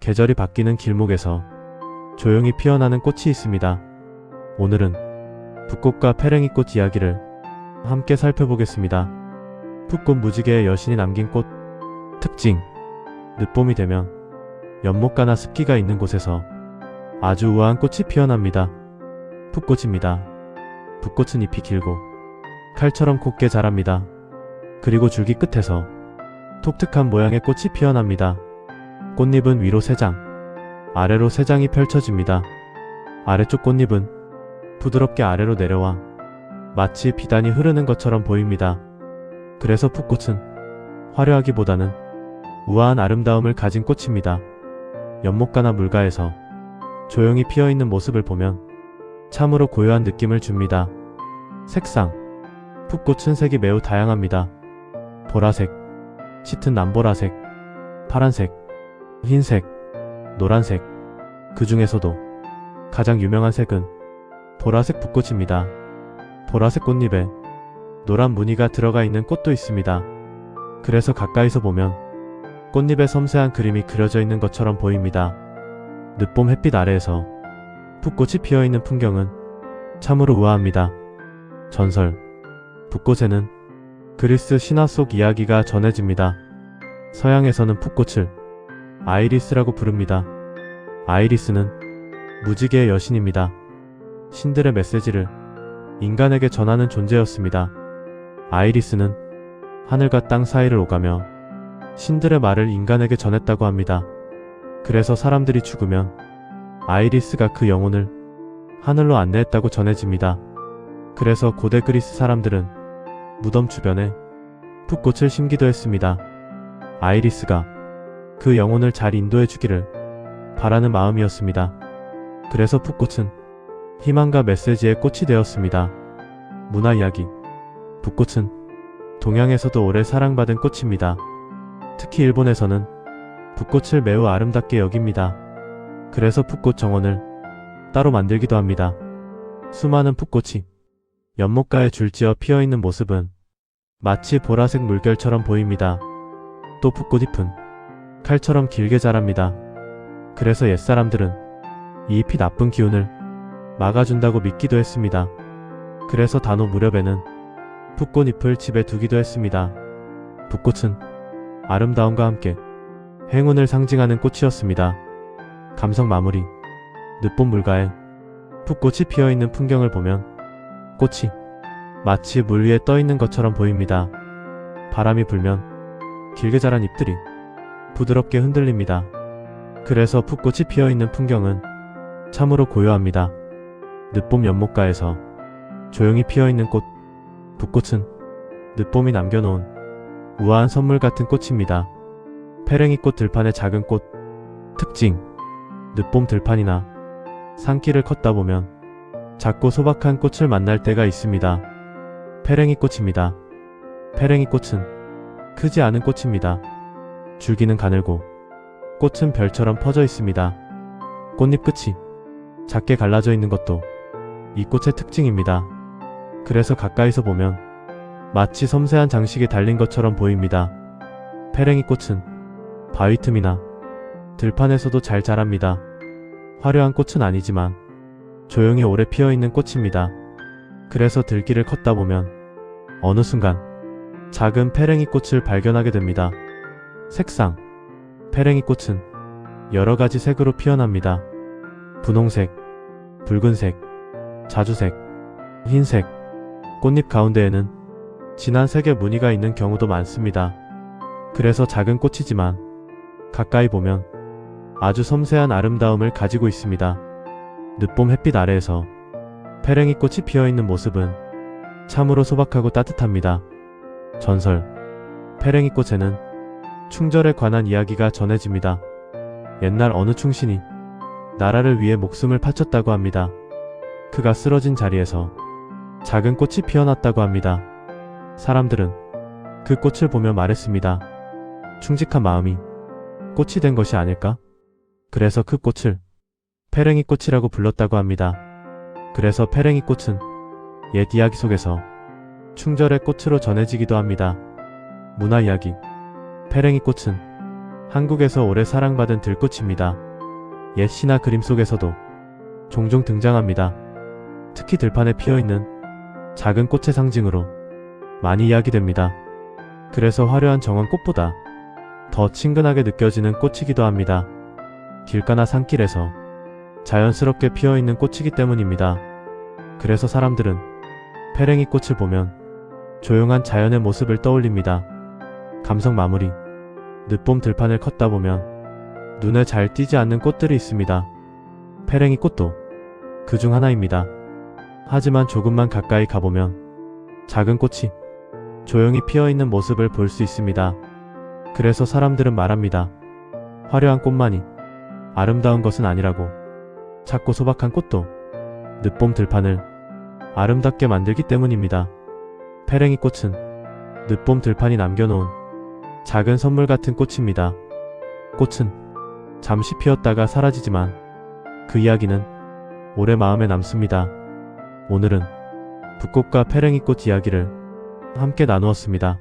계절이 바뀌는 길목에서 조용히 피어나는 꽃이 있습니다. 오늘은 붓꽃과 페랭이꽃 이야기를 함께 살펴보겠습니다. 붓꽃 무지개의 여신이 남긴 꽃. 특징: 늦봄이 되면 연못가나 습기가 있는 곳에서 아주 우아한 꽃이 피어납니다. 붓꽃입니다. 붓꽃은 잎이 길고 칼처럼 곱게 자랍니다. 그리고 줄기 끝에서 독특한 모양의 꽃이 피어납니다. 꽃잎은 위로 3장, 아래로 3장이 펼쳐집니다. 아래쪽 꽃잎은 부드럽게 아래로 내려와 마치 비단이 흐르는 것처럼 보입니다. 그래서 붓꽃은 화려하기보다는 우아한 아름다움을 가진 꽃입니다. 연못가나 물가에서 조용히 피어있는 모습을 보면 참으로 고요한 느낌을 줍니다. 색상: 붓꽃은 색이 매우 다양합니다. 보라색, 짙은 남보라색, 파란색, 흰색, 노란색. 그 중에서도 가장 유명한 색은 보라색 붓꽃입니다. 보라색 꽃잎에 노란 무늬가 들어가 있는 꽃도 있습니다. 그래서 가까이서 보면 꽃잎에 섬세한 그림이 그려져 있는 것처럼 보입니다. 늦봄 햇빛 아래에서 붓꽃이 피어있는 풍경은 참으로 우아합니다. 전설: 붓꽃에는 그리스 신화 속 이야기가 전해집니다. 서양에서는 붓꽃을 아이리스라고 부릅니다. 아이리스는 무지개의 여신입니다. 신들의 메시지를 인간에게 전하는 존재였습니다. 아이리스는 하늘과 땅 사이를 오가며 신들의 말을 인간에게 전했다고 합니다. 그래서 사람들이 죽으면 아이리스가 그 영혼을 하늘로 안내했다고 전해집니다. 그래서 고대 그리스 사람들은 무덤 주변에 붓꽃을 심기도 했습니다. 아이리스가 그 영혼을 잘 인도해 주기를 바라는 마음이었습니다. 그래서 붓꽃은 희망과 메시지의 꽃이 되었습니다. 문화 이야기: 붓꽃은 동양에서도 오래 사랑받은 꽃입니다. 특히 일본에서는 붓꽃을 매우 아름답게 여깁니다. 그래서 붓꽃 정원을 따로 만들기도 합니다. 수많은 붓꽃이 연못가에 줄지어 피어있는 모습은 마치 보라색 물결처럼 보입니다. 또 붓꽃잎은 칼처럼 길게 자랍니다. 그래서 옛사람들은 이 잎이 나쁜 기운을 막아준다고 믿기도 했습니다. 그래서 단오 무렵에는 붓꽃잎을 집에 두기도 했습니다. 붓꽃은 아름다움과 함께 행운을 상징하는 꽃이었습니다. 감성 마무리: 늦봄 물가에 붓꽃이 피어있는 풍경을 보면 꽃이 마치 물 위에 떠있는 것처럼 보입니다. 바람이 불면 길게 자란 잎들이 부드럽게 흔들립니다. 그래서 붓꽃이 피어있는 풍경은 참으로 고요합니다. 늦봄 연못가에서 조용히 피어있는 꽃. 붓꽃은 늦봄이 남겨놓은 우아한 선물 같은 꽃입니다. 페랭이꽃 들판의 작은 꽃. 특징: 늦봄 들판이나 산길을 걷다 보면 작고 소박한 꽃을 만날 때가 있습니다. 페랭이꽃입니다. 페랭이꽃은 크지 않은 꽃입니다. 줄기는 가늘고 꽃은 별처럼 퍼져 있습니다. 꽃잎 끝이 작게 갈라져 있는 것도 이 꽃의 특징입니다. 그래서 가까이서 보면 마치 섬세한 장식이 달린 것처럼 보입니다. 페랭이꽃은 바위 틈이나 들판에서도 잘 자랍니다. 화려한 꽃은 아니지만 조용히 오래 피어있는 꽃입니다. 그래서 들길을 걷다 보면 어느 순간 작은 페랭이꽃을 발견하게 됩니다. 색상: 페랭이꽃은 여러가지 색으로 피어납니다. 분홍색, 붉은색, 자주색, 흰색. 꽃잎 가운데에는 진한 색의 무늬가 있는 경우도 많습니다. 그래서 작은 꽃이지만 가까이 보면 아주 섬세한 아름다움을 가지고 있습니다. 늦봄 햇빛 아래에서 페랭이꽃이 피어있는 모습은 참으로 소박하고 따뜻합니다. 전설: 페랭이꽃에는 충절에 관한 이야기가 전해집니다. 옛날 어느 충신이 나라를 위해 목숨을 바쳤다고 합니다. 그가 쓰러진 자리에서 작은 꽃이 피어났다고 합니다. 사람들은 그 꽃을 보며 말했습니다. 충직한 마음이 꽃이 된 것이 아닐까? 그래서 그 꽃을 페랭이꽃이라고 불렀다고 합니다. 그래서 페랭이꽃은 옛 이야기 속에서 충절의 꽃으로 전해지기도 합니다. 문화 이야기: 페랭이꽃은 한국에서 오래 사랑받은 들꽃입니다. 옛 시나 그림 속에서도 종종 등장합니다. 특히 들판에 피어있는 작은 꽃의 상징으로 많이 이야기됩니다. 그래서 화려한 정원꽃보다 더 친근하게 느껴지는 꽃이기도 합니다. 길가나 산길에서 자연스럽게 피어있는 꽃이기 때문입니다. 그래서 사람들은 페랭이 꽃을 보면 조용한 자연의 모습을 떠올립니다. 감성 마무리. 늦봄 들판을 걷다 보면 눈에 잘 띄지 않는 꽃들이 있습니다. 페랭이 꽃도 그 중 하나입니다. 하지만 조금만 가까이 가보면 작은 꽃이 조용히 피어있는 모습을 볼 수 있습니다. 그래서 사람들은 말합니다. 화려한 꽃만이 아름다운 것은 아니라고. 작고 소박한 꽃도 늦봄 들판을 아름답게 만들기 때문입니다. 페랭이 꽃은 늦봄 들판이 남겨놓은 작은 선물 같은 꽃입니다. 꽃은 잠시 피었다가 사라지지만 그 이야기는 오래 마음에 남습니다. 오늘은 붓꽃과 페랭이 꽃 이야기를 함께 나누었습니다.